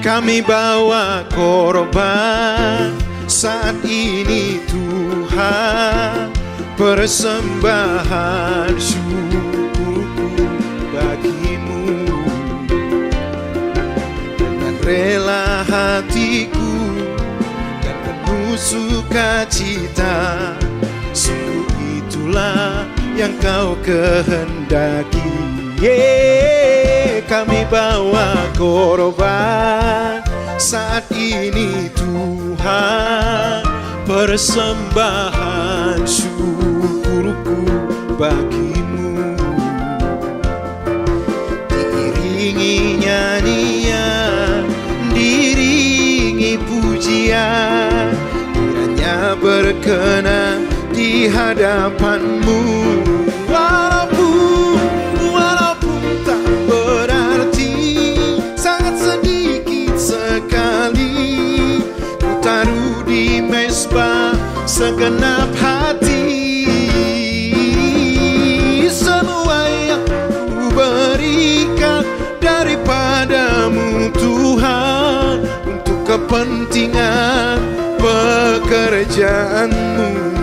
Kami bawa korban saat ini Tuhan, persembahan syukurku bagimu. Dengan rela hatiku dan penuh sukacita, sungguh itulah yang kau kehendaki. Kami bawa korban saat ini Tuhan, persembahan syukurku bagimu. Diiringi nyanyian, diiringi pujian, kiranya berkenan di hadapanmu. Walaupun tak berarti, sangat sedikit sekali, ku taruh di mezbah segenap hati. Semua yang ku berikan daripadamu Tuhan, untuk kepentingan pekerjaanmu.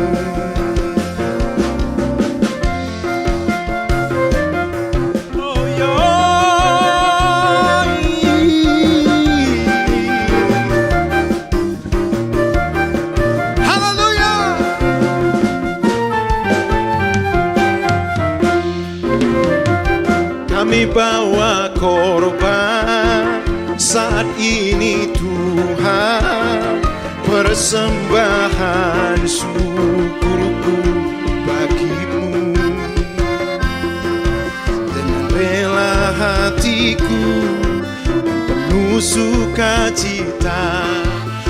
Kami bawa korban saat ini Tuhan, persembahan syukurku bagimu. Dengan rela hatiku dan penuh sukacita,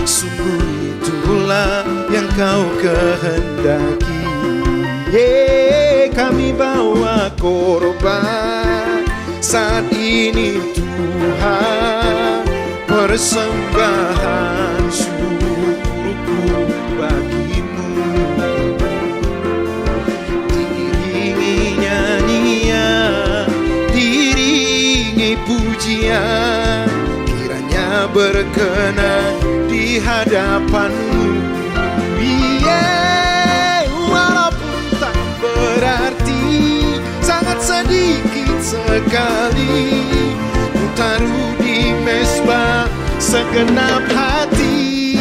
sungguh itulah yang kau kehendaki. Kami bawa korban saat ini Tuhan, persembahan syukurku bagimu. Diiringi nyanyian, diiringi pujian, kiranya berkenan di hadapanmu. Walaupun tak berarti, sangat sedikit sekali, ku taruh di mezbah segenap hati.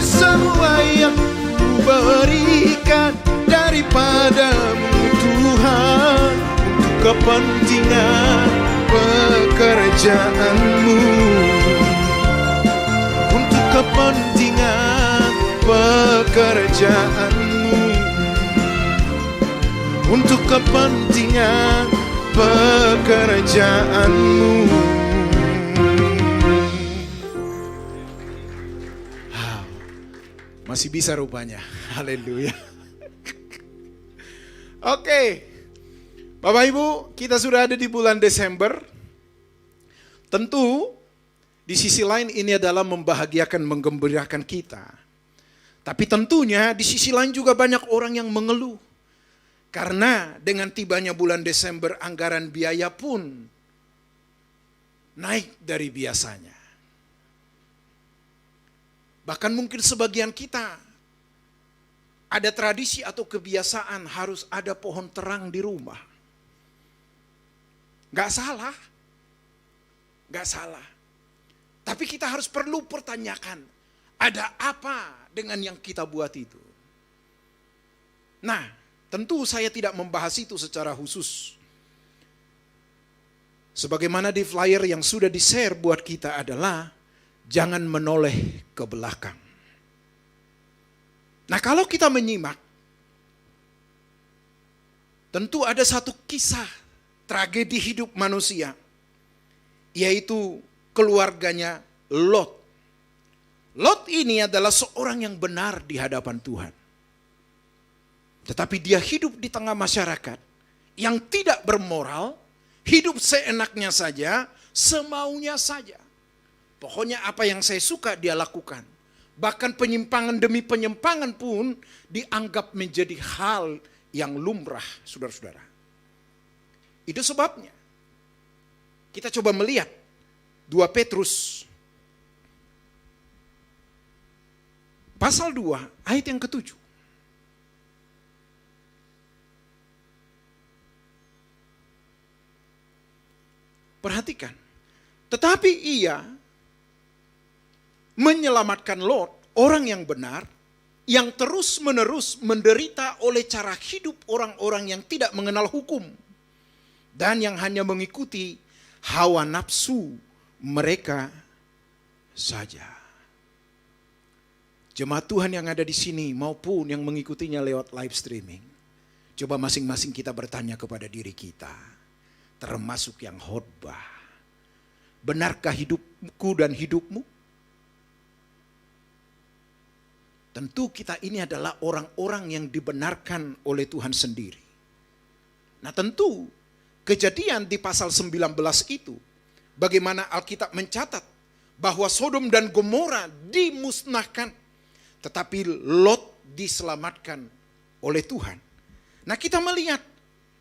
Semua yang ku berikan daripadamu Tuhan, untuk kepentingan pekerjaanmu, untuk kepentingan pekerjaanmu, untuk kepentingan pekerjaanmu. Masih bisa rupanya. Haleluya. Oke. Bapak Ibu, kita sudah ada di bulan Desember. Tentu di sisi lain ini adalah membahagiakan, menggembirakan kita. Tapi tentunya di sisi lain juga banyak orang yang mengeluh. Karena dengan tibanya bulan Desember, anggaran biaya pun naik dari biasanya. Bahkan mungkin sebagian kita ada tradisi atau kebiasaan harus ada pohon terang di rumah. Gak salah. Gak salah. Tapi kita harus perlu pertanyakan, ada apa dengan yang kita buat itu? Nah, tentu saya tidak membahas itu secara khusus. Sebagaimana di flyer yang sudah di-share buat kita adalah, jangan menoleh ke belakang. Nah, kalau kita menyimak, tentu ada satu kisah tragedi hidup manusia, yaitu keluarganya Lot. Lot ini adalah seorang yang benar di hadapan Tuhan. Tetapi dia hidup di tengah masyarakat yang tidak bermoral, hidup seenaknya saja, semaunya saja. Pokoknya apa yang saya suka dia lakukan. Bahkan penyimpangan demi penyimpangan pun dianggap menjadi hal yang lumrah, saudara-saudara. Itu sebabnya kita coba melihat 2 Petrus pasal 2 ayat yang ke-7. Perhatikan. Tetapi ia menyelamatkan Lot, orang yang benar, yang terus-menerus menderita oleh cara hidup orang-orang yang tidak mengenal hukum dan yang hanya mengikuti hawa nafsu mereka saja. Jemaat Tuhan yang ada di sini maupun yang mengikutinya lewat live streaming, coba masing-masing kita bertanya kepada diri kita, termasuk yang khotbah, benarkah hidupku dan hidupmu? Tentu kita ini adalah orang-orang yang dibenarkan oleh Tuhan sendiri. Nah tentu kejadian di pasal 19 itu, bagaimana Alkitab mencatat bahwa Sodom dan Gomora dimusnahkan, tetapi Lot diselamatkan oleh Tuhan. Nah kita melihat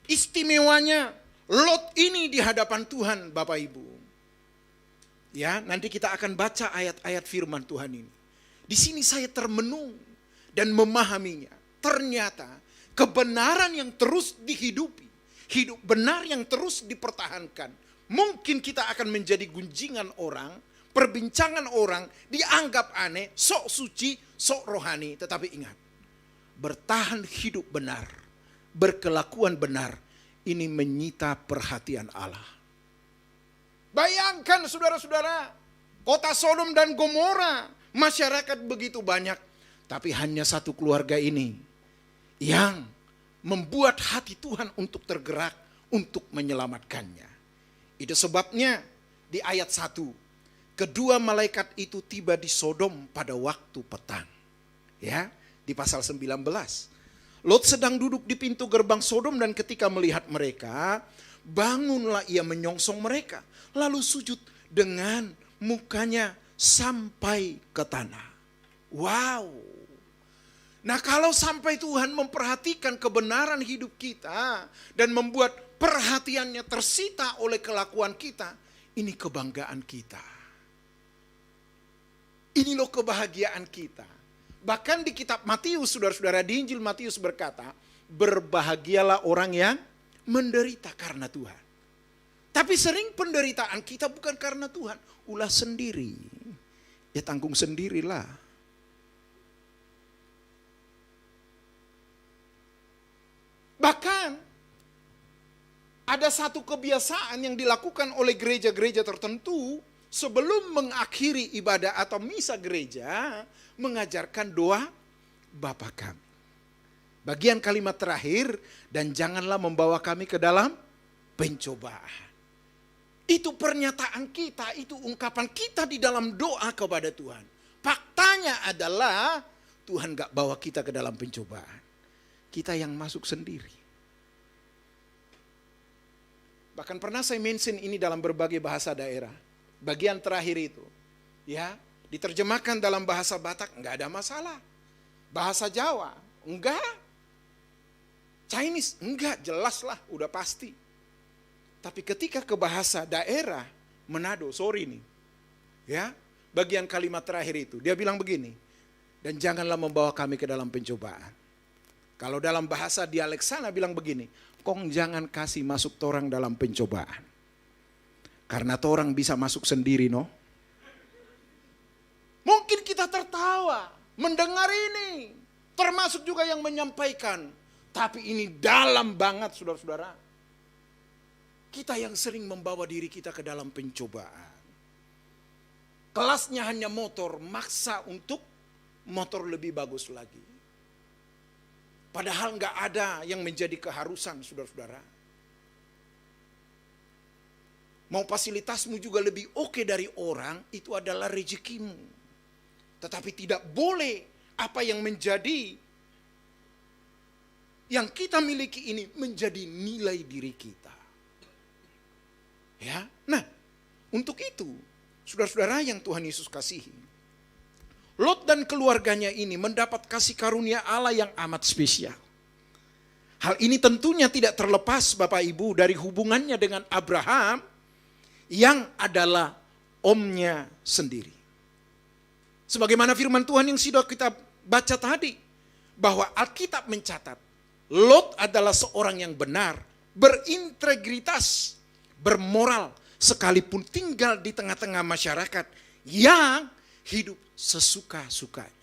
istimewanya Lot ini di hadapan Tuhan, Bapak Ibu. Ya, nanti kita akan baca ayat-ayat firman Tuhan ini. Di sini saya termenung dan memahaminya. Ternyata kebenaran yang terus dihidupi, hidup benar yang terus dipertahankan. Mungkin kita akan menjadi gunjingan orang, perbincangan orang, dianggap aneh, sok suci, sok rohani. Tetapi ingat, bertahan hidup benar, berkelakuan benar, ini menyita perhatian Allah. Bayangkan saudara-saudara, kota Sodom dan Gomora, masyarakat begitu banyak, tapi hanya satu keluarga ini yang membuat hati Tuhan untuk tergerak untuk menyelamatkannya. Itu sebabnya di ayat 1, kedua malaikat itu tiba di Sodom pada waktu petang. Ya, di pasal 19. Lot sedang duduk di pintu gerbang Sodom dan ketika melihat mereka, bangunlah ia menyongsong mereka, lalu sujud dengan mukanya sampai ke tanah. Wow. Nah kalau sampai Tuhan memperhatikan kebenaran hidup kita dan membuat perhatiannya tersita oleh kelakuan kita, ini kebanggaan kita. Ini loh kebahagiaan kita. Bahkan di kitab Matius, saudara-saudara, di Injil Matius berkata, berbahagialah orang yang menderita karena Tuhan. Tapi sering penderitaan kita bukan karena Tuhan, ulah sendiri. Ya tanggung sendirilah. Bahkan ada satu kebiasaan yang dilakukan oleh gereja-gereja tertentu sebelum mengakhiri ibadah atau misa gereja, mengajarkan doa Bapa kami. Bagian kalimat terakhir, dan janganlah membawa kami ke dalam pencobaan. Itu pernyataan kita, itu ungkapan kita di dalam doa kepada Tuhan. Faktanya adalah Tuhan gak bawa kita ke dalam pencobaan. Kita yang masuk sendiri. Bahkan pernah saya mention ini dalam berbagai bahasa daerah. Bagian terakhir itu, ya, diterjemahkan dalam bahasa Batak, nggak ada masalah. Bahasa Jawa, enggak. Chinese, enggak, jelas lah, udah pasti. Tapi ketika ke bahasa daerah, Manado, sorry nih, ya, bagian kalimat terakhir itu, dia bilang begini, dan janganlah membawa kami ke dalam pencobaan. Kalau dalam bahasa dialek sana bilang begini, kong jangan kasih masuk torang dalam pencobaan. Karena torang bisa masuk sendiri, no. Mungkin kita tertawa mendengar ini, termasuk juga yang menyampaikan. Tapi ini dalam banget, saudara-saudara. Kita yang sering membawa diri kita ke dalam pencobaan. Kelasnya hanya motor, maksa untuk motor lebih bagus lagi. Padahal nggak ada yang menjadi keharusan, saudara-saudara. Mau fasilitasmu juga lebih oke dari orang, itu adalah rezekimu. Tetapi tidak boleh apa yang menjadi, yang kita miliki ini menjadi nilai diri kita. Ya, nah untuk itu, saudara-saudara yang Tuhan Yesus kasihi, Lot dan keluarganya ini mendapat kasih karunia Allah yang amat spesial. Hal ini tentunya tidak terlepas Bapak Ibu dari hubungannya dengan Abraham yang adalah omnya sendiri. Sebagaimana firman Tuhan yang sudah kita baca tadi, bahwa Alkitab mencatat Lot adalah seorang yang benar, berintegritas, bermoral, sekalipun tinggal di tengah-tengah masyarakat yang hidup sesuka-sukanya.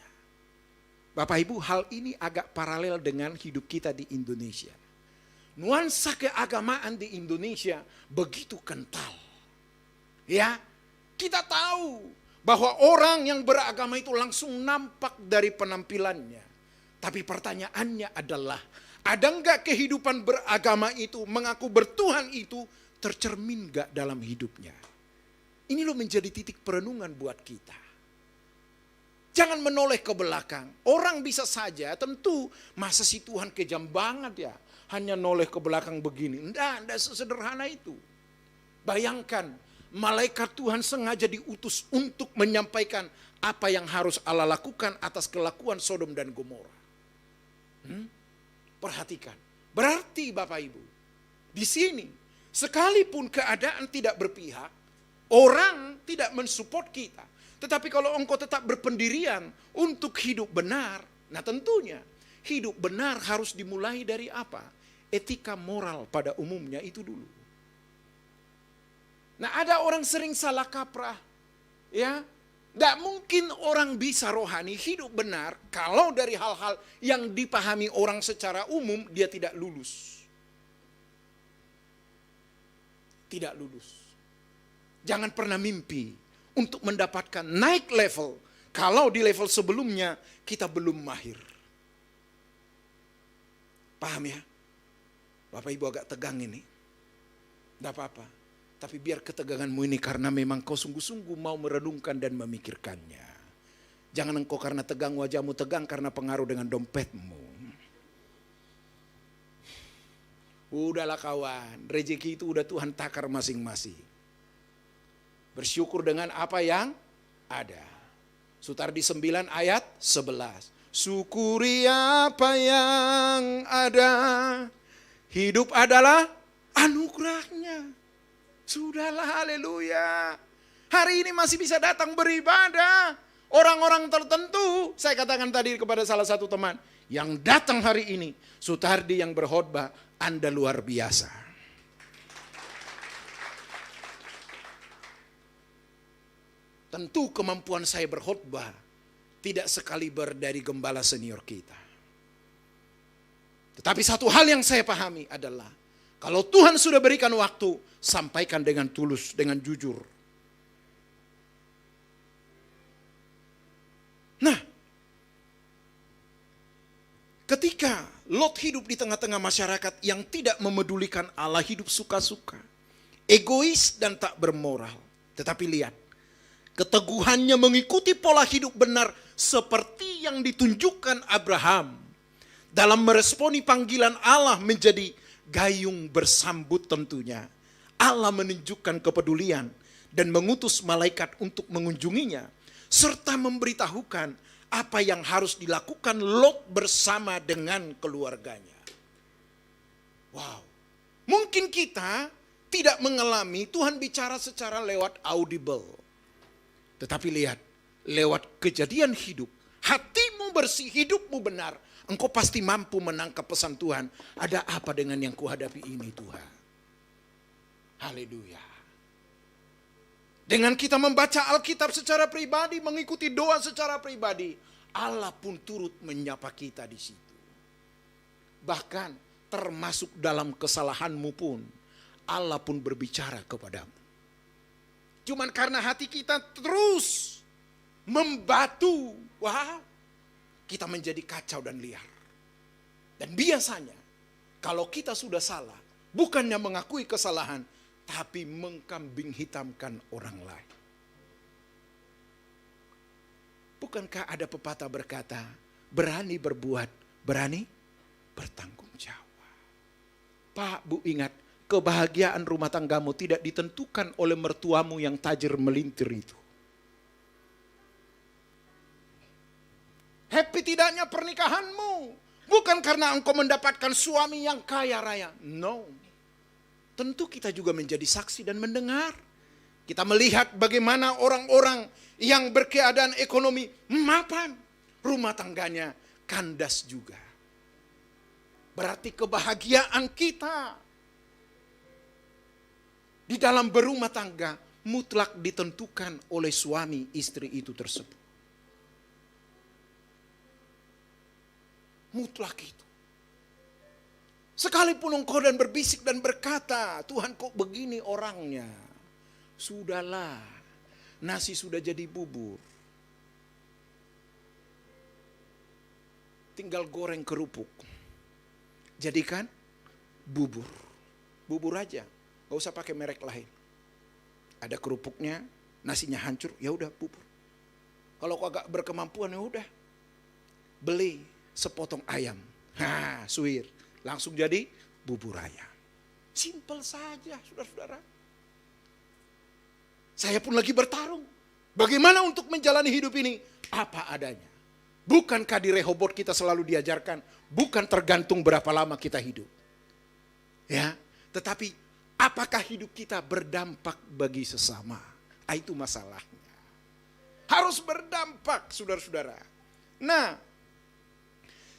Bapak Ibu, hal ini agak paralel dengan hidup kita di Indonesia. Nuansa keagamaan di Indonesia begitu kental. Ya, kita tahu bahwa orang yang beragama itu langsung nampak dari penampilannya. Tapi pertanyaannya adalah, ada enggak kehidupan beragama itu, mengaku bertuhan itu tercermin enggak dalam hidupnya? Ini loh menjadi titik perenungan buat kita. Jangan menoleh ke belakang. Orang bisa saja, tentu masa si Tuhan kejam banget ya. Hanya noleh ke belakang begini. Enggak sesederhana itu. Bayangkan, malaikat Tuhan sengaja diutus untuk menyampaikan apa yang harus Allah lakukan atas kelakuan Sodom dan Gomora. Perhatikan. Berarti Bapak Ibu, di sini sekalipun keadaan tidak berpihak, orang tidak mensupport kita. Tetapi kalau engkau tetap berpendirian untuk hidup benar, nah tentunya hidup benar harus dimulai dari apa? Etika moral pada umumnya itu dulu. Nah ada orang sering salah kaprah, ya. Tidak mungkin orang bisa rohani hidup benar kalau dari hal-hal yang dipahami orang secara umum dia tidak lulus. Tidak lulus. Jangan pernah mimpi untuk mendapatkan naik level kalau di level sebelumnya kita belum mahir. Paham ya? Bapak Ibu agak tegang ini. Tidak apa-apa. Tapi biar keteganganmu ini karena memang kau sungguh-sungguh mau merenungkan dan memikirkannya. Jangan engkau karena tegang wajahmu tegang karena pengaruh dengan dompetmu. Udahlah kawan, rezeki itu udah Tuhan takar masing-masing. Bersyukur dengan apa yang ada. Sutardi 9 ayat 11. Syukuri apa yang ada. Hidup adalah anugerahnya. Sudahlah, haleluya. Hari ini masih bisa datang beribadah. Orang-orang tertentu, saya katakan tadi kepada salah satu teman, yang datang hari ini, Sutardi yang berkhotbah, Anda luar biasa. Tentu kemampuan saya berkhotbah tidak sekaliber dari gembala senior kita. Tetapi satu hal yang saya pahami adalah, kalau Tuhan sudah berikan waktu, sampaikan dengan tulus, dengan jujur. Nah, ketika Lot hidup di tengah-tengah masyarakat yang tidak memedulikan Allah, hidup suka-suka, egois dan tak bermoral. Tetapi lihat, keteguhannya mengikuti pola hidup benar seperti yang ditunjukkan Abraham dalam meresponi panggilan Allah menjadi gayung bersambut tentunya. Allah menunjukkan kepedulian dan mengutus malaikat untuk mengunjunginya serta memberitahukan apa yang harus dilakukan Lot bersama dengan keluarganya. Wow. Mungkin kita tidak mengalami Tuhan bicara secara lewat audible. Tetapi lihat, lewat kejadian hidup, hatimu bersih, hidupmu benar, engkau pasti mampu menangkap pesan Tuhan. Ada apa dengan yang kuhadapi ini Tuhan? Haleluya. Dengan kita membaca Alkitab secara pribadi, mengikuti doa secara pribadi, Allah pun turut menyapa kita di situ. Bahkan termasuk dalam kesalahanmu pun, Allah pun berbicara kepadamu. Cuman karena hati kita terus membatu, wah, kita menjadi kacau dan liar. Dan biasanya kalau kita sudah salah, bukannya mengakui kesalahan, tapi mengkambing hitamkan orang lain. Bukankah ada pepatah berkata, berani berbuat, berani bertanggung jawab. Pak, Bu, ingat, kebahagiaan rumah tanggamu tidak ditentukan oleh mertuamu yang tajir melintir itu. tapi tidaknya pernikahanmu bukan karena engkau mendapatkan suami yang kaya raya. No. Tentu kita juga menjadi saksi dan mendengar. Kita melihat bagaimana orang-orang yang berkeadaan ekonomi mapan, rumah tangganya kandas juga. Berarti kebahagiaan kita di dalam berumah tangga mutlak ditentukan oleh suami istri itu tersebut. Mutlak itu. Sekalipun engkau dan berbisik dan berkata, Tuhan kok begini orangnya. Sudahlah, nasi sudah jadi bubur. Tinggal goreng kerupuk. Jadikan bubur. Bubur aja, gak usah pakai merek lain. Ada kerupuknya, nasinya hancur, ya udah bubur. Kalau kau agak berkemampuan ya udah, beli sepotong ayam, suwir, langsung jadi bubur ayam. Simpel saja, saudara-saudara. Saya pun lagi bertarung. Bagaimana untuk menjalani hidup ini? Apa adanya. Bukankah di Rehobot kita selalu diajarkan, bukan tergantung berapa lama kita hidup. Ya, tetapi apakah hidup kita berdampak bagi sesama? Itu masalahnya. Harus berdampak, saudara-saudara. Nah,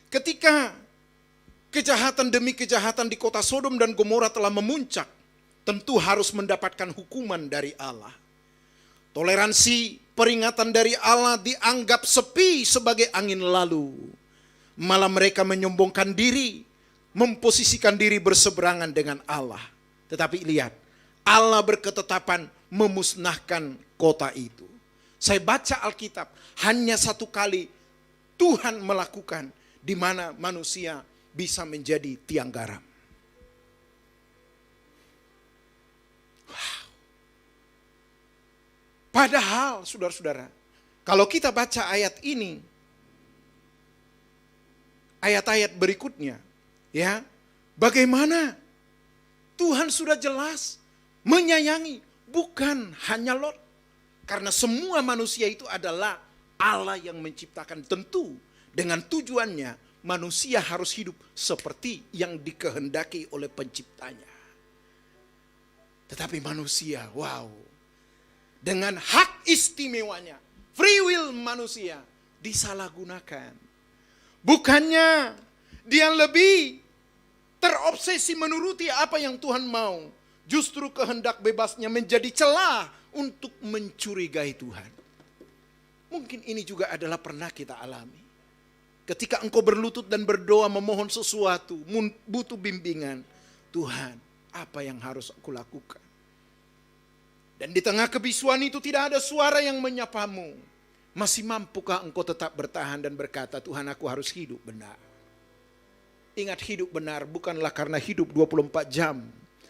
ketika kejahatan demi kejahatan di kota Sodom dan Gomora telah memuncak, tentu harus mendapatkan hukuman dari Allah. Toleransi peringatan dari Allah dianggap sepi sebagai angin lalu. Malah mereka menyombongkan diri, memposisikan diri berseberangan dengan Allah. Tetapi lihat, Allah berketetapan memusnahkan kota itu. Saya baca Alkitab, hanya satu kali Tuhan melakukan di mana manusia bisa menjadi tiang garam. Wow. Padahal saudara-saudara, kalau kita baca ayat ini, ayat-ayat berikutnya, ya, bagaimana Tuhan sudah jelas menyayangi bukan hanya Lot. Karena semua manusia itu adalah Allah yang menciptakan, tentu dengan tujuannya manusia harus hidup seperti yang dikehendaki oleh penciptanya. Tetapi manusia, wow, dengan hak istimewanya, free will manusia disalahgunakan. Bukannya dia lebih terobsesi menuruti apa yang Tuhan mau, justru kehendak bebasnya menjadi celah untuk mencurigai Tuhan. Mungkin ini juga adalah pernah kita alami. Ketika engkau berlutut dan berdoa memohon sesuatu, butuh bimbingan. Tuhan, apa yang harus aku lakukan? Dan di tengah kebisuan itu tidak ada suara yang menyapamu. Masih mampukah engkau tetap bertahan dan berkata, Tuhan aku harus hidup benar. Ingat, hidup benar bukanlah karena hidup 24 jam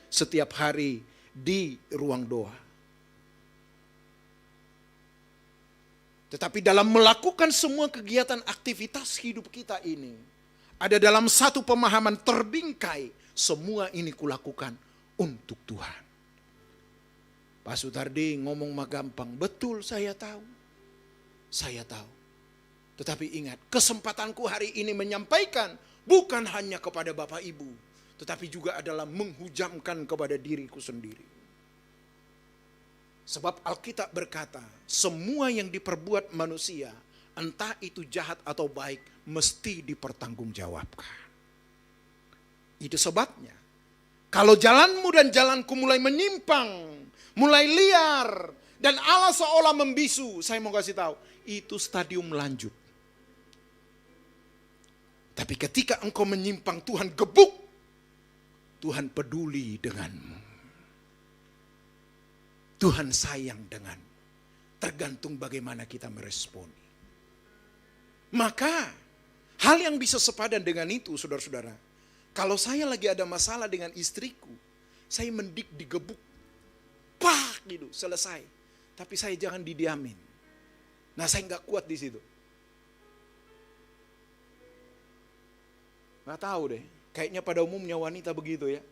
setiap hari di ruang doa. Tetapi dalam melakukan semua kegiatan aktivitas hidup kita ini, ada dalam satu pemahaman terbingkai, semua ini kulakukan untuk Tuhan. Pak Sutardi ngomong mah gampang, betul saya tahu. Saya tahu. Tetapi ingat, kesempatanku hari ini menyampaikan bukan hanya kepada Bapak Ibu, tetapi juga adalah menghujamkan kepada diriku sendiri. Sebab Alkitab berkata, semua yang diperbuat manusia, entah itu jahat atau baik, mesti dipertanggungjawabkan. Itu sebabnya, kalau jalanmu dan jalanku mulai menyimpang, mulai liar, dan Allah seolah membisu, saya mau kasih tahu, itu stadium lanjut. Tapi ketika engkau menyimpang, Tuhan gebuk, Tuhan peduli denganmu. Tuhan sayang dengan, tergantung bagaimana kita meresponi. Maka hal yang bisa sepadan dengan itu, saudara-saudara, kalau saya lagi ada masalah dengan istriku, saya digebuk, pak gitu, selesai. Tapi saya jangan didiamin. Nah, saya nggak kuat di situ. Nggak tahu deh, kayaknya pada umumnya wanita begitu ya.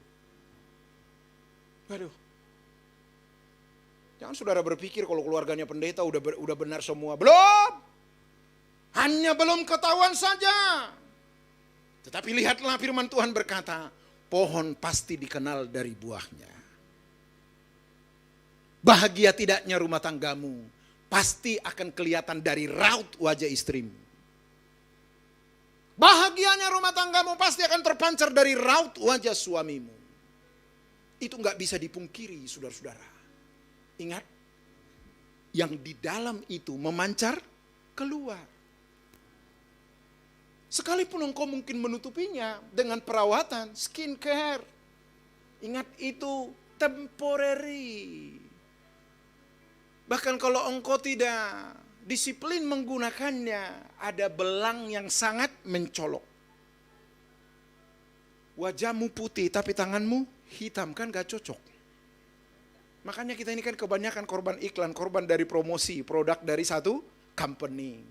Waduh. Jangan saudara berpikir kalau keluarganya pendeta udah benar semua. Belum. buahnya belum ketahuan saja. Tetapi lihatlah firman Tuhan berkata, pohon pasti dikenal dari buahnya. Bahagia tidaknya rumah tanggamu pasti akan kelihatan dari raut wajah istrimu. Bahagianya rumah tanggamu pasti akan terpancar dari raut wajah suamimu. Itu nggak bisa dipungkiri, saudara-saudara. Ingat, yang di dalam itu memancar keluar. Sekalipun engkau mungkin menutupinya dengan perawatan, skincare. Ingat, itu temporary. Bahkan kalau engkau tidak disiplin menggunakannya, ada belang yang sangat mencolok. Wajahmu putih tapi tanganmu hitam, kan gak cocok. Makanya kita ini kan kebanyakan korban iklan, korban dari promosi produk dari satu company.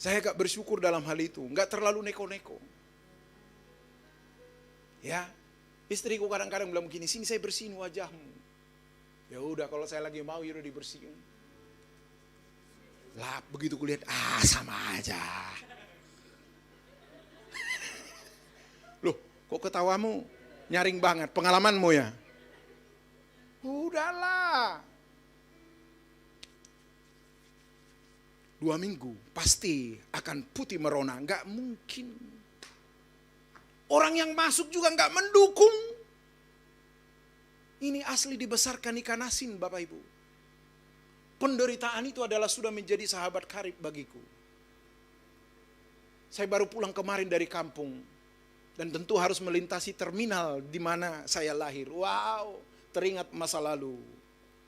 Saya gak bersyukur dalam hal itu, gak terlalu neko-neko. Ya, istriku kadang-kadang bilang begini, sini saya bersihin wajahmu. Ya udah, kalau saya lagi mau ya udah dibersihin. Lah begitu kulihat, sama aja. Loh, kok ketawamu nyaring banget, pengalamanmu ya? Udahlah. 2 minggu pasti akan putih merona, nggak mungkin. Orang yang masuk juga nggak mendukung. Ini asli dibesarkan ikan asin, Bapak Ibu. Penderitaan itu adalah sudah menjadi sahabat karib bagiku. Saya baru pulang kemarin dari kampung. Dan tentu harus melintasi terminal di mana saya lahir. Wow, teringat masa lalu.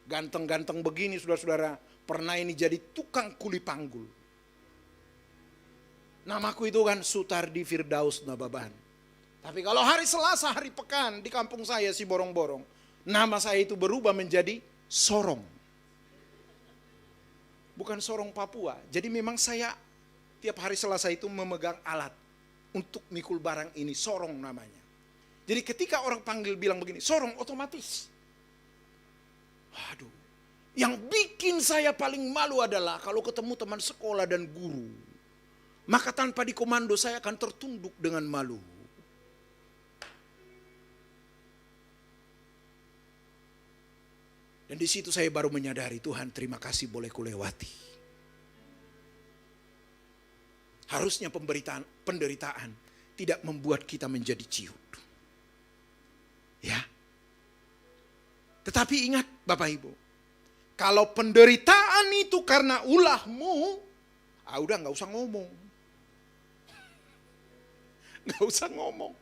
Ganteng-ganteng begini, saudara-saudara. Pernah ini jadi tukang kuli panggul. Namaku itu kan Sutardi Firdaus Nababan. Tapi kalau hari Selasa, hari pekan di kampung saya si Borong-Borong, nama saya itu berubah menjadi Sorong. Bukan Sorong Papua. Jadi memang saya tiap hari Selasa itu memegang alat untuk mikul barang ini, Sorong namanya. Jadi ketika orang panggil bilang begini, Sorong, otomatis. Waduh, yang bikin saya paling malu adalah kalau ketemu teman sekolah dan guru. Maka tanpa dikomando saya akan tertunduk dengan malu. Dan di situ saya baru menyadari, Tuhan terima kasih boleh kulewati. Harusnya penderitaan tidak membuat kita menjadi ciut. Ya. Tetapi ingat Bapak Ibu, kalau penderitaan itu karena ulahmu, udah gak usah ngomong. Gak usah ngomong.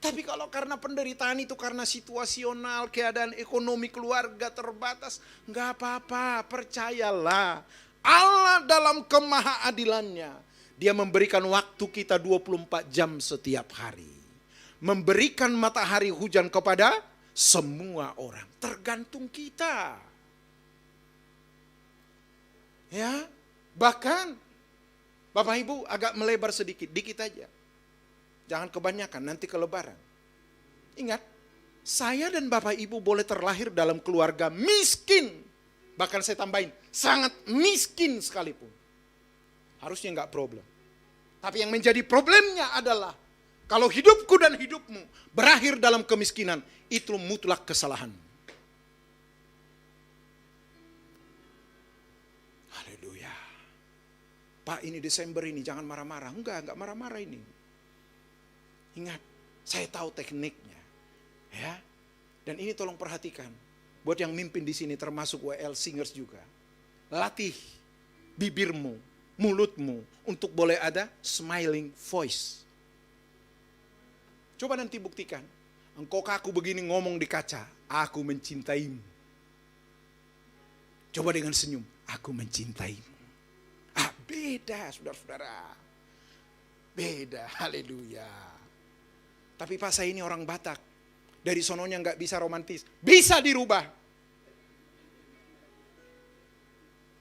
Tapi kalau karena penderitaan itu karena situasional, keadaan ekonomi keluarga terbatas, gak apa-apa, percayalah. Allah dalam kemahaadilannya, Dia memberikan waktu kita 24 jam setiap hari. Memberikan matahari hujan kepada semua orang. Tergantung kita. Ya, bahkan Bapak Ibu agak melebar sedikit, dikit aja. Jangan kebanyakan, nanti kelebaran. Ingat, saya dan Bapak Ibu boleh terlahir dalam keluarga miskin. Bahkan saya tambahin, sangat miskin sekalipun. Harusnya enggak problem. Tapi yang menjadi problemnya adalah, kalau hidupku dan hidupmu berakhir dalam kemiskinan, itu mutlak kesalahan. Haleluya. Pak, ini Desember ini jangan marah-marah. Enggak marah-marah ini. Ingat, saya tahu tekniknya, ya. Dan ini tolong perhatikan, buat yang mimpin di sini termasuk WL Singers juga. Latih bibirmu, mulutmu untuk boleh ada smiling voice. Coba nanti buktikan, engkau kaku begini ngomong di kaca, aku mencintaimu. Coba dengan senyum, aku mencintaimu. Beda saudara-saudara. Beda, haleluya. Tapi Pak, saya ini orang Batak. Dari sononya gak bisa romantis. Bisa dirubah.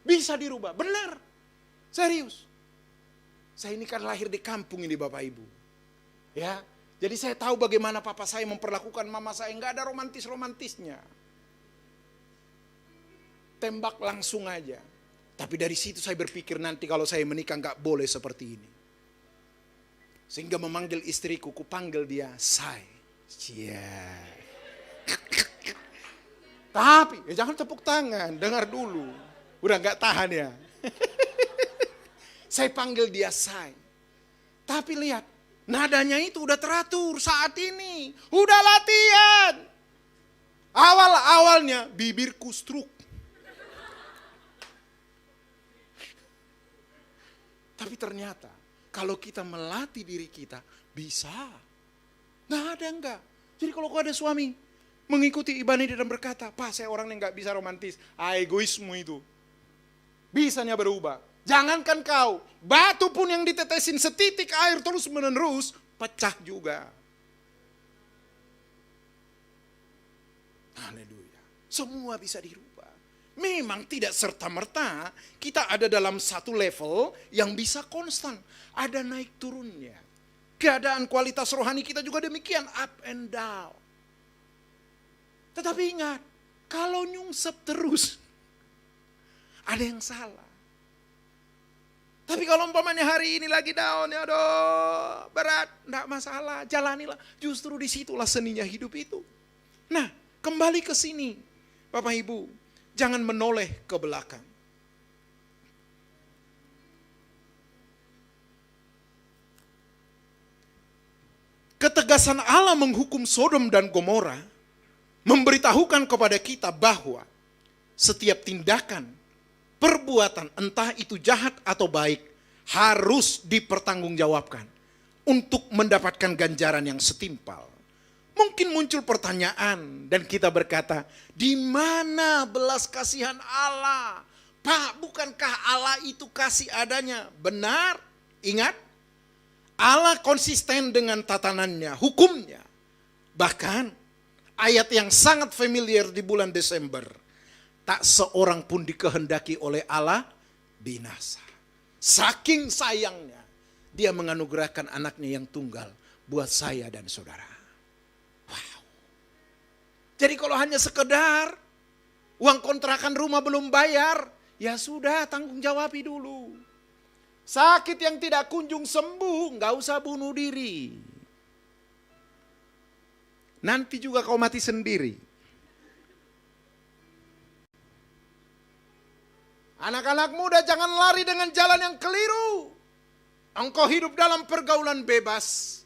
Bisa dirubah, benar. Serius. Saya ini kan lahir di kampung ini Bapak Ibu. Ya, jadi saya tahu bagaimana papa saya memperlakukan mama saya. Gak ada romantis-romantisnya. tembak langsung aja. Tapi dari situ saya berpikir nanti kalau saya menikah nggak boleh seperti ini. Sehingga memanggil istriku, kupanggil dia say. Tapi jangan tepuk tangan, dengar dulu. Udah nggak tahan ya. Saya panggil dia say. Tapi lihat, nadanya itu udah teratur saat ini. Udah latihan. Awalnya bibirku stroke. Tapi ternyata kalau kita melatih diri kita bisa. Nggak ada enggak. Jadi kalau ada suami mengikuti Ibani dan berkata, Pak saya orang yang nggak bisa romantis. Egoisme itu. Bisanya berubah. Jangankan kau, batu pun yang ditetesin setitik air terus menerus, pecah juga. Haleluya. Semua bisa dirubah. Memang tidak serta-merta kita ada dalam satu level yang bisa konstan. Ada naik turunnya. Keadaan kualitas rohani kita juga demikian, up and down. Tetapi ingat, kalau nyungsep terus, ada yang salah. Tapi kalau umpamanya hari ini lagi down, ya aduh berat, enggak masalah, jalanilah. Justru disitulah seninya hidup itu. Nah, kembali ke sini, Bapak Ibu, jangan menoleh ke belakang. Ketegasan Allah menghukum Sodom dan Gomora memberitahukan kepada kita bahwa setiap tindakan, perbuatan entah itu jahat atau baik harus dipertanggungjawabkan untuk mendapatkan ganjaran yang setimpal. Mungkin muncul pertanyaan dan kita berkata, di mana belas kasihan Allah? Pak, bukankah Allah itu kasih adanya? Benar, ingat, Allah konsisten dengan tatanannya, hukumnya. Bahkan ayat yang sangat familiar di bulan Desember, tak seorang pun dikehendaki oleh Allah binasa. Saking sayangnya, dia menganugerahkan anaknya yang tunggal buat saya dan saudara. Wow. Jadi kalau hanya sekedar uang kontrakan rumah belum bayar, ya sudah tanggung jawabi dulu. Sakit yang tidak kunjung sembuh, nggak usah bunuh diri. Nanti juga kau mati sendiri. Anak-anak muda jangan lari dengan jalan yang keliru. Engkau hidup dalam pergaulan bebas.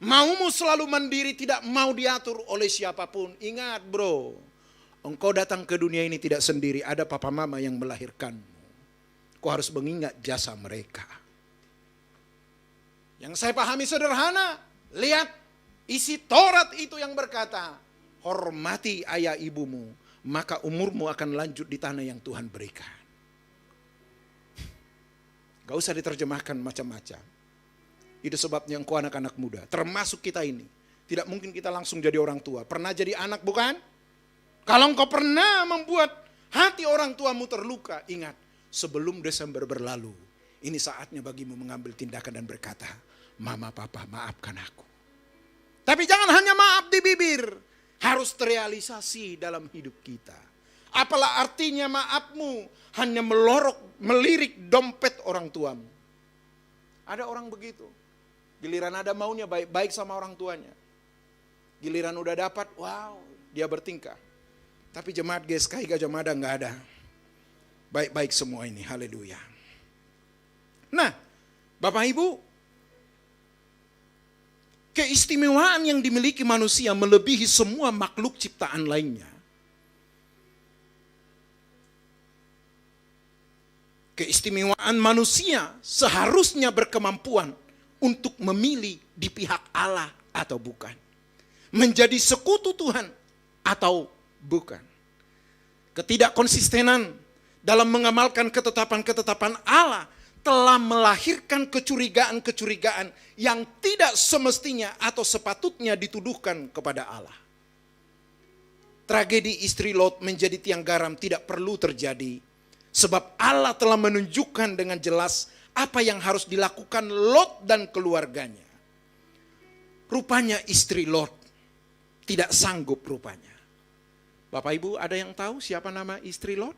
Maumu selalu mandiri, tidak mau diatur oleh siapapun. Ingat bro, engkau datang ke dunia ini tidak sendiri. Ada papa mama yang melahirkanmu. Kau harus mengingat jasa mereka. Yang saya pahami sederhana. Lihat isi Taurat itu yang berkata, hormati ayah ibumu, maka umurmu akan lanjut di tanah yang Tuhan berikan. Gak usah diterjemahkan macam-macam. Itu sebabnya engkau anak-anak muda, termasuk kita ini, tidak mungkin kita langsung jadi orang tua. Pernah jadi anak bukan? Kalau engkau pernah membuat hati orang tuamu terluka, ingat, sebelum Desember berlalu, ini saatnya bagimu mengambil tindakan dan berkata, Mama Papa maafkan aku. Tapi jangan hanya maaf di bibir, harus terrealisasi dalam hidup kita. Apalah artinya maafmu hanya melirik dompet orang tuamu. Ada orang begitu. Giliran ada maunya baik-baik sama orang tuanya. Giliran udah dapat, wow, dia bertingkah. Tapi jemaat GSKI Gajah Mada nggak ada. Baik-baik semua ini, haleluya. Nah, Bapak Ibu, keistimewaan yang dimiliki manusia melebihi semua makhluk ciptaan lainnya. Keistimewaan manusia seharusnya berkemampuan untuk memilih di pihak Allah atau bukan. Menjadi sekutu Tuhan atau bukan. Ketidakkonsistenan dalam mengamalkan ketetapan-ketetapan Allah telah melahirkan kecurigaan-kecurigaan yang tidak semestinya atau sepatutnya dituduhkan kepada Allah. Tragedi istri Lot menjadi tiang garam tidak perlu terjadi. Sebab Allah telah menunjukkan dengan jelas apa yang harus dilakukan Lot dan keluarganya. Rupanya istri Lot tidak sanggup rupanya. Bapak Ibu ada yang tahu siapa nama istri Lot?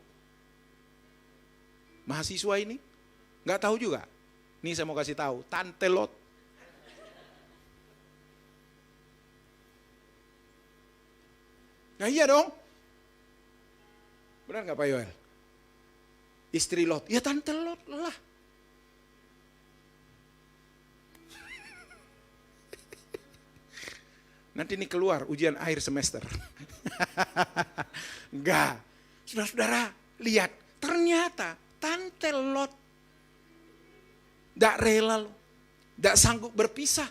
Mahasiswa ini nggak tahu juga. Nih saya mau kasih tahu, Tante Lot. Nah iya dong. Benar nggak Pak Yoel? Istri Lot, ya Tante Lot lah. Nanti ini keluar ujian akhir semester. Enggak. Saudara-saudara, lihat. Ternyata Tante Lot tidak rela loh. Tidak sanggup berpisah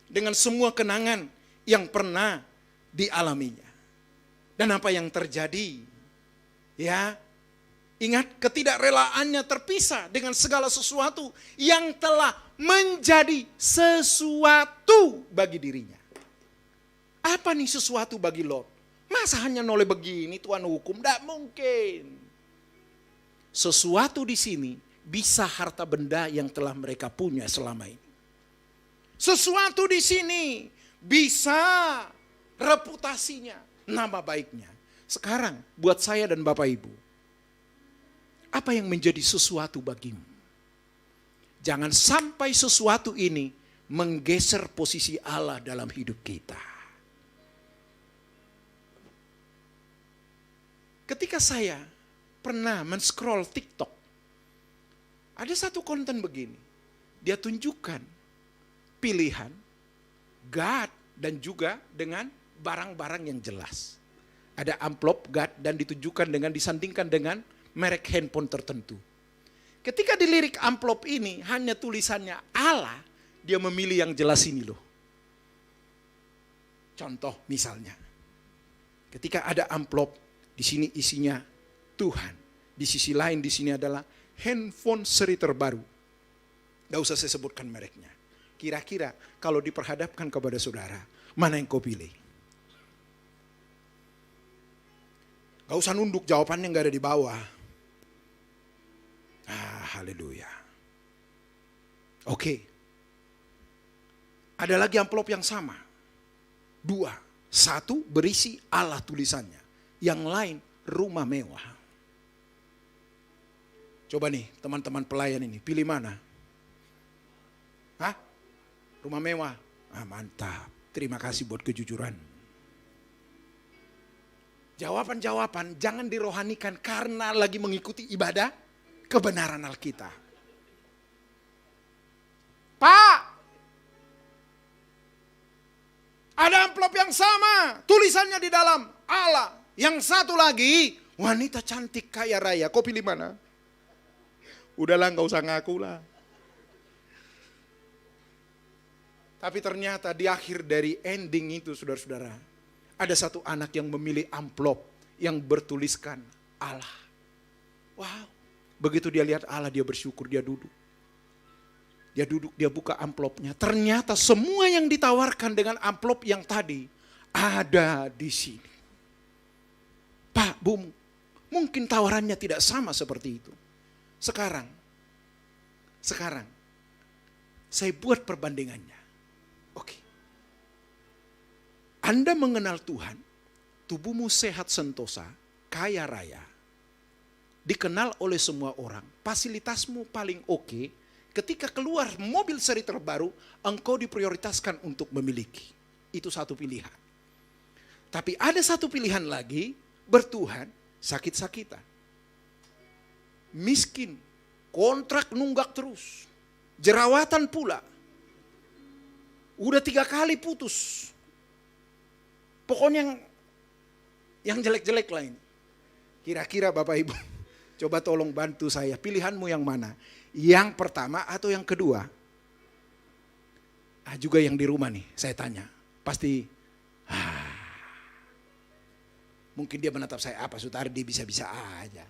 dengan semua kenangan yang pernah dialaminya. Dan apa yang terjadi? Ya, ingat ketidakrelaannya terpisah dengan segala sesuatu yang telah menjadi sesuatu bagi dirinya. Apa nih sesuatu bagi Lot? Masa hanya noleh begini Tuhan hukum? Tidak mungkin. Sesuatu di sini bisa harta benda yang telah mereka punya selama ini. Sesuatu di sini bisa reputasinya, nama baiknya. Sekarang buat saya dan Bapak Ibu, apa yang menjadi sesuatu bagimu? Jangan sampai sesuatu ini menggeser posisi Allah dalam hidup kita. Ketika saya pernah men-scroll TikTok, ada satu konten begini. Dia tunjukkan pilihan God dan juga dengan barang-barang yang jelas. Ada amplop God dan ditunjukkan dengan disandingkan dengan merek handphone tertentu. Ketika dilirik amplop ini hanya tulisannya Allah, dia memilih yang jelas ini loh. Contoh misalnya, ketika ada amplop di sini isinya Tuhan. Di sisi lain di sini adalah handphone seri terbaru. Gak usah saya sebutkan mereknya. Kira-kira kalau diperhadapkan kepada saudara, mana yang kau pilih? Gak usah nunduk, jawabannya gak ada di bawah. Haleluya. Oke. Ada lagi amplop yang sama. 2. 1 berisi Allah tulisannya. Yang lain rumah mewah. Coba nih teman-teman pelayan ini, pilih mana? Hah? Rumah mewah? Mantap. Terima kasih buat kejujuran. Jawaban-jawaban jangan dirohanikan karena lagi mengikuti ibadah kebenaran Alkitab. Pak, ada amplop yang sama, tulisannya di dalam Allah. Yang satu lagi, wanita cantik kaya raya. Kau pilih mana? Udahlah, gak usah ngaku lah. Tapi ternyata di akhir dari ending itu, saudara-saudara, ada satu anak yang memilih amplop yang bertuliskan Allah. Wow. Begitu dia lihat Allah, dia bersyukur, dia duduk. Dia duduk, dia buka amplopnya. Ternyata semua yang ditawarkan dengan amplop yang tadi ada di sini. Pak, Bu, mungkin tawarannya tidak sama seperti itu. Sekarang, saya buat perbandingannya. Oke. Anda mengenal Tuhan, tubuhmu sehat sentosa, kaya raya, dikenal oleh semua orang, fasilitasmu paling oke, ketika keluar mobil seri terbaru, engkau diprioritaskan untuk memiliki. Itu satu pilihan. Tapi ada satu pilihan lagi, bertuhan, sakit-sakitan. Miskin, kontrak nunggak terus. Jerawatan pula. Udah 3 kali putus. Pokoknya yang jelek-jelek lain. Kira-kira Bapak Ibu, coba tolong bantu saya. Pilihanmu yang mana? Yang pertama atau yang kedua? Juga yang di rumah nih, saya tanya. Pasti, mungkin dia menatap saya, apa Sutardi bisa-bisa aja.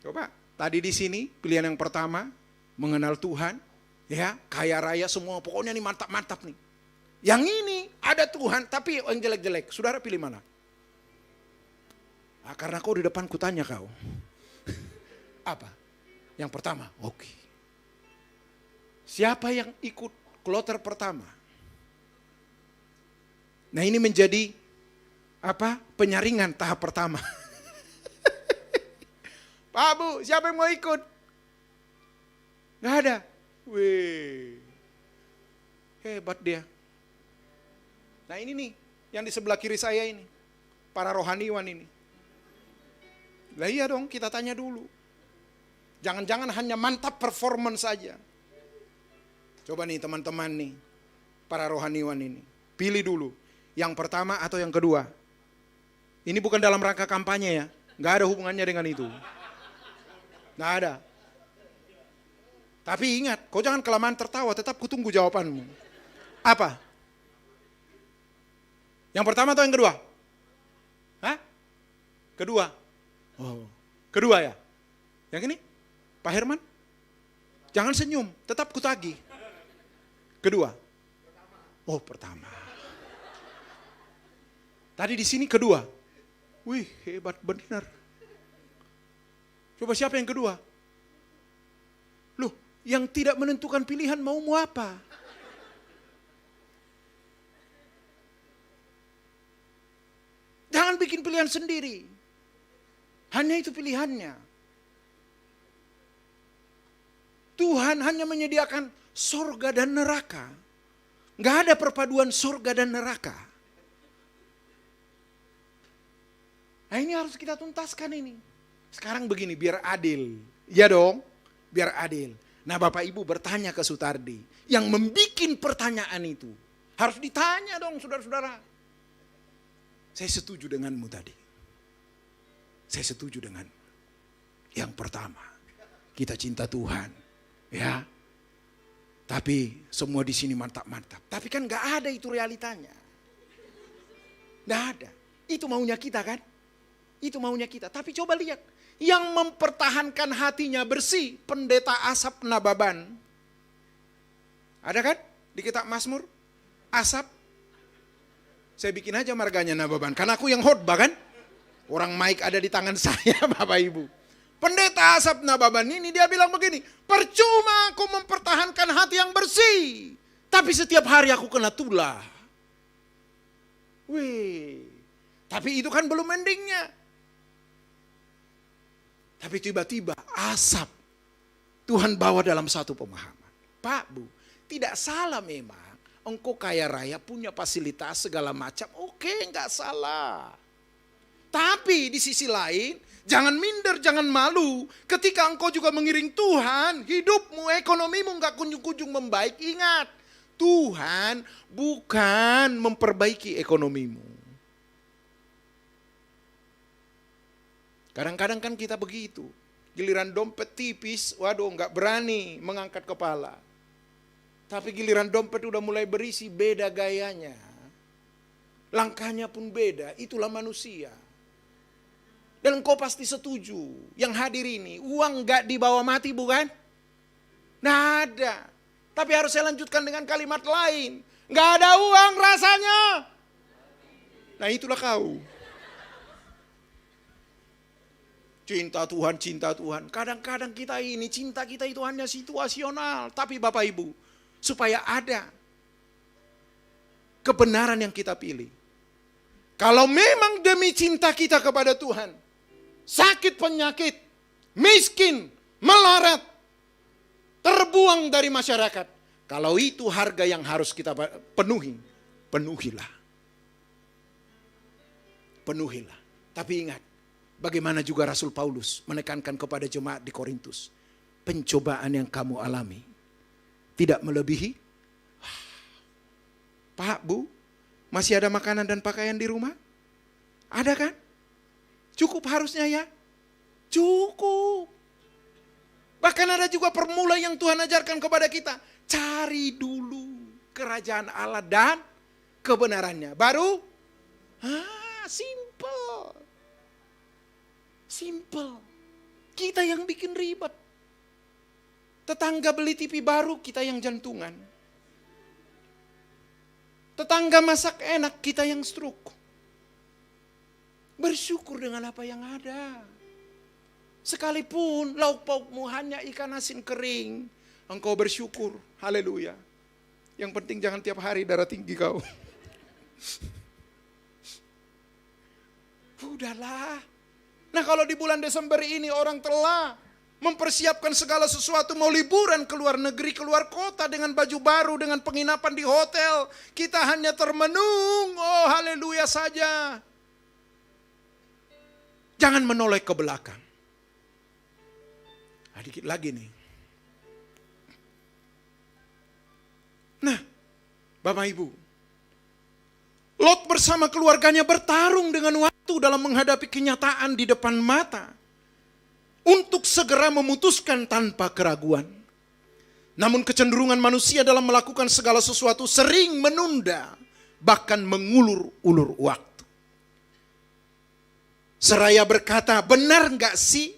Coba, tadi di sini pilihan yang pertama, mengenal Tuhan, ya, kaya raya semua, pokoknya nih mantap-mantap nih. Yang ini ada Tuhan, tapi yang jelek-jelek. Saudara pilih mana? Karena kau di depan kutanya kau. Apa? Yang pertama, oke. Siapa yang ikut kloter pertama? Nah ini menjadi penyaringan tahap pertama. Pak Bu, siapa yang mau ikut? Nggak ada. Wih, hebat dia. Nah ini nih, yang di sebelah kiri saya ini. Para rohaniwan ini. Lah iya dong, kita tanya dulu. Jangan-jangan hanya mantap performance saja. Coba nih teman-teman nih, para rohaniwan ini. Pilih dulu, yang pertama atau yang kedua. Ini bukan dalam rangka kampanye ya. Nggak ada hubungannya dengan itu. Nggak ada. Tapi ingat, kau jangan kelamaan tertawa, tetap kutunggu jawabanmu. Apa? Yang pertama atau yang kedua? Hah? Kedua. Oh, kedua ya? Yang ini? Pak Herman? Jangan senyum, tetap kutagih. Kedua. Oh, pertama. Tadi di sini kedua. Wih, hebat benar. Coba siapa yang kedua? Loh, yang tidak menentukan pilihan mau apa? Jangan bikin pilihan sendiri. Hanya itu pilihannya. Tuhan hanya menyediakan surga dan neraka. Nggak ada perpaduan surga dan neraka. Nah ini harus kita tuntaskan ini. Sekarang begini, biar adil. Ya dong, biar adil. Nah Bapak Ibu bertanya ke Sutardi. Yang membikin pertanyaan itu. Harus ditanya dong saudara-saudara. Saya setuju denganmu tadi. Saya setuju dengan yang pertama. Kita cinta Tuhan. Ya. Tapi semua di sini mantap-mantap. Tapi kan gak ada itu realitanya. Gak ada. Itu maunya kita kan? Itu maunya kita. Tapi coba lihat. Yang mempertahankan hatinya bersih. Pendeta Asap Nababan. Ada kan? Di kitab Mazmur. Asap. Saya bikin aja marganya Nababan. Karena aku yang khotbah kan? Orang mic ada di tangan saya Bapak Ibu. Pendeta Asap Nababan ini dia bilang begini. Percuma aku mempertahankan hati yang bersih. Tapi setiap hari aku kena tulah. Wih. Tapi itu kan belum endingnya. Tapi tiba-tiba asap. Tuhan bawa dalam satu pemahaman. Pak Bu, tidak salah memang. Engkau kaya raya punya fasilitas segala macam. Oke, enggak salah. Tapi di sisi lain, jangan minder, jangan malu. Ketika engkau juga mengiring Tuhan, hidupmu, ekonomimu enggak kunjung-kunjung membaik. Ingat, Tuhan bukan memperbaiki ekonomimu. Kadang-kadang kan kita begitu. Giliran dompet tipis, waduh enggak berani mengangkat kepala. Tapi giliran dompet udah mulai berisi, beda gayanya. Langkahnya pun beda, itulah manusia. Dan engkau pasti setuju, yang hadir ini, uang gak dibawa mati bukan? Nah ada. Tapi harus saya lanjutkan dengan kalimat lain. Gak ada uang rasanya. Nah itulah kau. Cinta Tuhan, cinta Tuhan. Kadang-kadang kita ini, cinta kita itu hanya situasional. Tapi Bapak Ibu, supaya ada kebenaran yang kita pilih. Kalau memang demi cinta kita kepada Tuhan, sakit penyakit, miskin, melarat, terbuang dari masyarakat. Kalau itu harga yang harus kita penuhi, penuhilah. Penuhilah. Tapi ingat, bagaimana juga Rasul Paulus menekankan kepada jemaat di Korintus. Pencobaan yang kamu alami tidak melebihi. Pak, Bu, masih ada makanan dan pakaian di rumah? Ada kan? Cukup harusnya ya? Cukup. Bahkan ada juga formula yang Tuhan ajarkan kepada kita. Cari dulu kerajaan Allah dan kebenarannya. Baru, simple. Simple. Kita yang bikin ribet. Tetangga beli TV baru, kita yang jantungan. Tetangga masak enak, kita yang stroke. Bersyukur dengan apa yang ada. Sekalipun lauk paukmu hanya ikan asin kering, engkau bersyukur. Haleluya. Yang penting jangan tiap hari darah tinggi kau. Udahlah. Nah kalau di bulan Desember ini orang telah mempersiapkan segala sesuatu, mau liburan ke luar negeri, keluar kota dengan baju baru, dengan penginapan di hotel. Kita hanya termenung, oh haleluya saja. Jangan menoleh ke belakang. Nah, dikit lagi nih. Nah, Bapak Ibu, Lot bersama keluarganya bertarung dengan waktu dalam menghadapi kenyataan di depan mata untuk segera memutuskan tanpa keraguan. Namun kecenderungan manusia dalam melakukan segala sesuatu sering menunda, bahkan mengulur-ulur waktu. Seraya berkata, benar enggak sih?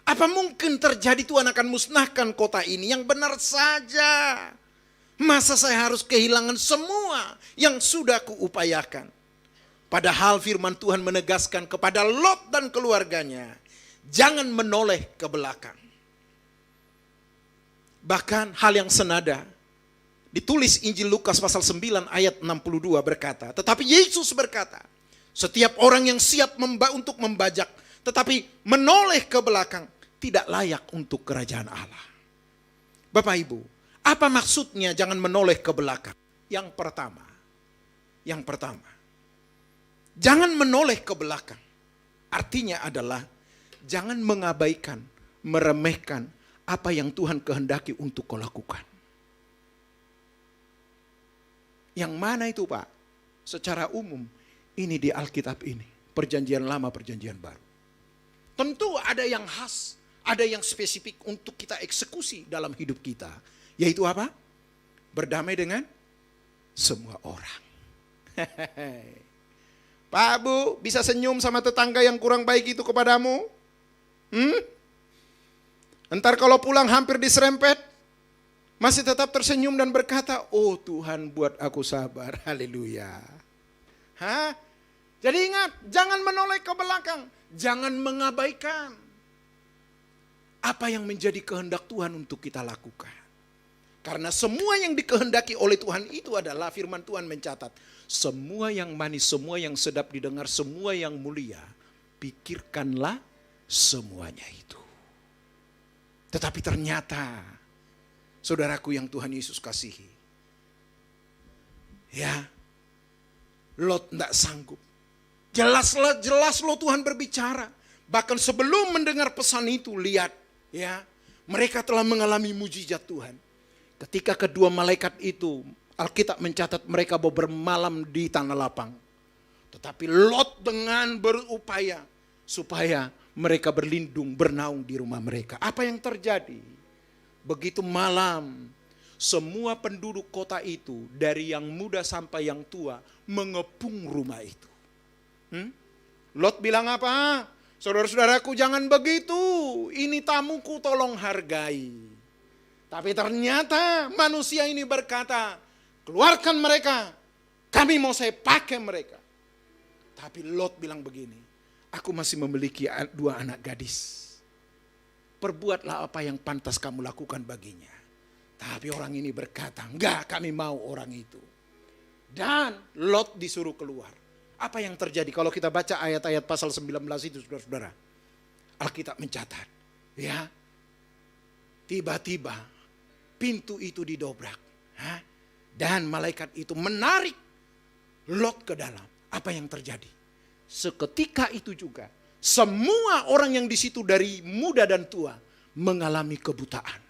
Apa mungkin terjadi Tuhan akan musnahkan kota ini? Yang benar saja. Masa saya harus kehilangan semua yang sudah kuupayakan? Padahal firman Tuhan menegaskan kepada Lot dan keluarganya, jangan menoleh ke belakang. Bahkan hal yang senada ditulis Injil Lukas pasal 9 ayat 62 berkata, tetapi Yesus berkata, setiap orang yang siap untuk membajak tetapi menoleh ke belakang tidak layak untuk kerajaan Allah. Bapak Ibu, apa maksudnya jangan menoleh ke belakang? Yang pertama, jangan menoleh ke belakang. Artinya adalah jangan mengabaikan, meremehkan apa yang Tuhan kehendaki untuk kau lakukan. Yang mana itu Pak? Secara umum, ini di Alkitab ini. Perjanjian lama, perjanjian baru. Tentu ada yang khas, ada yang spesifik untuk kita eksekusi dalam hidup kita. Yaitu apa? Berdamai dengan semua orang. Pak Bu, bisa senyum sama tetangga yang kurang baik itu kepadamu? Entar kalau pulang hampir diserempet, masih tetap tersenyum dan berkata, oh Tuhan buat aku sabar, haleluya. Jadi ingat, jangan menoleh ke belakang, jangan mengabaikan apa yang menjadi kehendak Tuhan untuk kita lakukan. Karena semua yang dikehendaki oleh Tuhan itu adalah firman Tuhan mencatat. Semua yang manis, semua yang sedap didengar, semua yang mulia. Pikirkanlah semuanya itu. Tetapi ternyata, saudaraku yang Tuhan Yesus kasihi. Ya, Lot tidak sanggup. Jelas loh Tuhan berbicara. Bahkan sebelum mendengar pesan itu, lihat. Ya, mereka telah mengalami mujizat Tuhan. Ketika kedua malaikat itu, Alkitab mencatat mereka bermalam di tanah lapang. Tetapi Lot dengan berupaya supaya mereka berlindung, bernaung di rumah mereka. Apa yang terjadi? Begitu malam, semua penduduk kota itu, dari yang muda sampai yang tua, mengepung rumah itu. Lot bilang apa? Saudara-saudaraku jangan begitu, ini tamuku tolong hargai. Tapi ternyata manusia ini berkata, keluarkan mereka, kami mau saya pakai mereka. Tapi Lot bilang begini, aku masih memiliki 2 anak gadis. Perbuatlah apa yang pantas kamu lakukan baginya. Tapi orang ini berkata, enggak, kami mau orang itu. Dan Lot disuruh keluar. Apa yang terjadi kalau kita baca ayat-ayat pasal 19 itu saudara-saudara? Alkitab mencatat, ya, tiba-tiba pintu itu didobrak. Dan malaikat itu menarik Lot ke dalam. Apa yang terjadi? Seketika itu juga semua orang yang di situ dari muda dan tua mengalami kebutaan.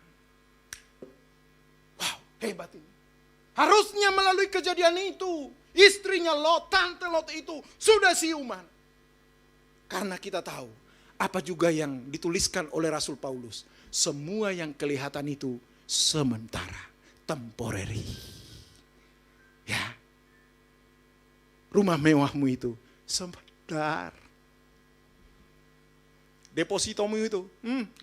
Wow, hebat ini. Harusnya melalui kejadian itu, istrinya Lot, tante Lot itu sudah siuman. Karena kita tahu apa juga yang dituliskan oleh Rasul Paulus. Semua yang kelihatan itu sementara, temporary. Ya, rumah mewahmu itu sebentar. Depositomu itu,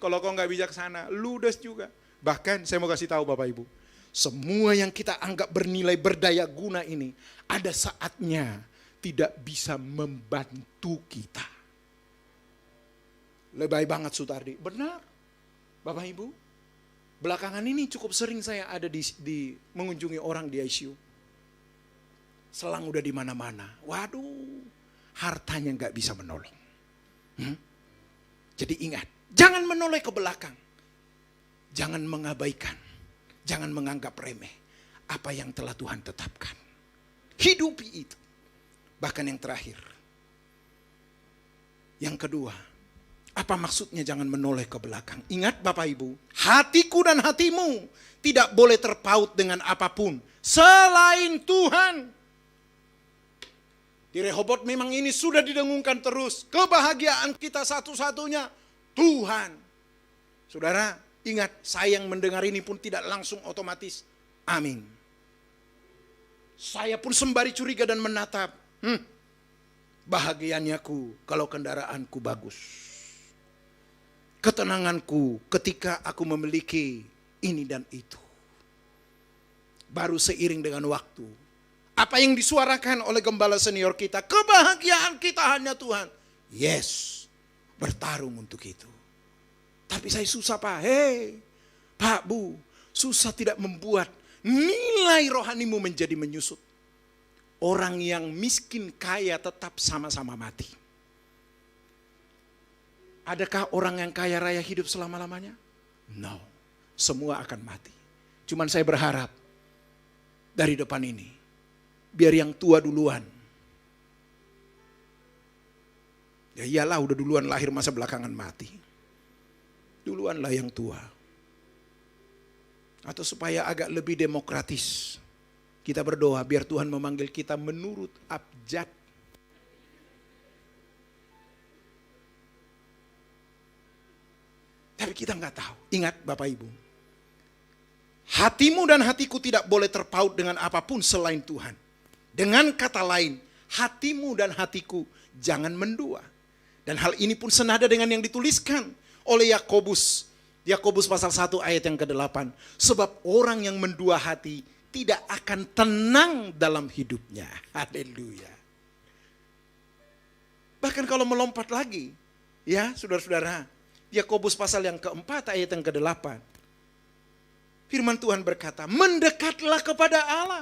kalau kau nggak bijaksana, ludes juga. Bahkan saya mau kasih tahu Bapak Ibu, semua yang kita anggap bernilai berdaya guna ini, ada saatnya tidak bisa membantu kita. Lebay banget Sutardi, benar. Bapak Ibu, belakangan ini cukup sering saya ada di mengunjungi orang di ICU. Selang udah di mana-mana. Waduh, hartanya nggak bisa menolong. Jadi ingat, jangan menoleh ke belakang. Jangan mengabaikan, jangan menganggap remeh apa yang telah Tuhan tetapkan. Hidupi itu. Bahkan yang terakhir, yang kedua, apa maksudnya jangan menoleh ke belakang? Ingat Bapak Ibu, hatiku dan hatimu tidak boleh terpaut dengan apapun selain Tuhan. Di Rehobot memang ini sudah didengungkan terus. Kebahagiaan kita satu-satunya Tuhan. Saudara, ingat, saya yang mendengar ini pun tidak langsung otomatis amin. Saya pun sembari curiga dan menatap. Bahagianya ku kalau kendaraanku bagus. Ketenanganku ketika aku memiliki ini dan itu. Baru seiring dengan waktu, apa yang disuarakan oleh gembala senior kita, kebahagiaan kita hanya Tuhan. Yes, bertarung untuk itu. Tapi saya susah Pak. Hei Pak Bu, susah tidak membuat nilai rohanimu menjadi menyusut. Orang yang miskin kaya tetap sama-sama mati. Adakah orang yang kaya raya hidup selama-lamanya? No, semua akan mati. Cuman saya berharap dari depan ini, biar yang tua duluan. Ya iyalah udah duluan lahir masa belakangan mati. Duluanlah yang tua. Atau supaya agak lebih demokratis, kita berdoa biar Tuhan memanggil kita menurut abjad. Tapi kita nggak tahu. Ingat Bapak Ibu, hatimu dan hatiku tidak boleh terpaut dengan apapun selain Tuhan. Dengan kata lain, hatimu dan hatiku jangan mendua. Dan hal ini pun senada dengan yang dituliskan oleh Yakobus. Yakobus pasal 1 ayat yang ke-8. Sebab orang yang mendua hati tidak akan tenang dalam hidupnya. Haleluya. Bahkan kalau melompat lagi, ya saudara-saudara, Yakobus pasal yang ke-4 ayat yang ke-8. Firman Tuhan berkata, mendekatlah kepada Allah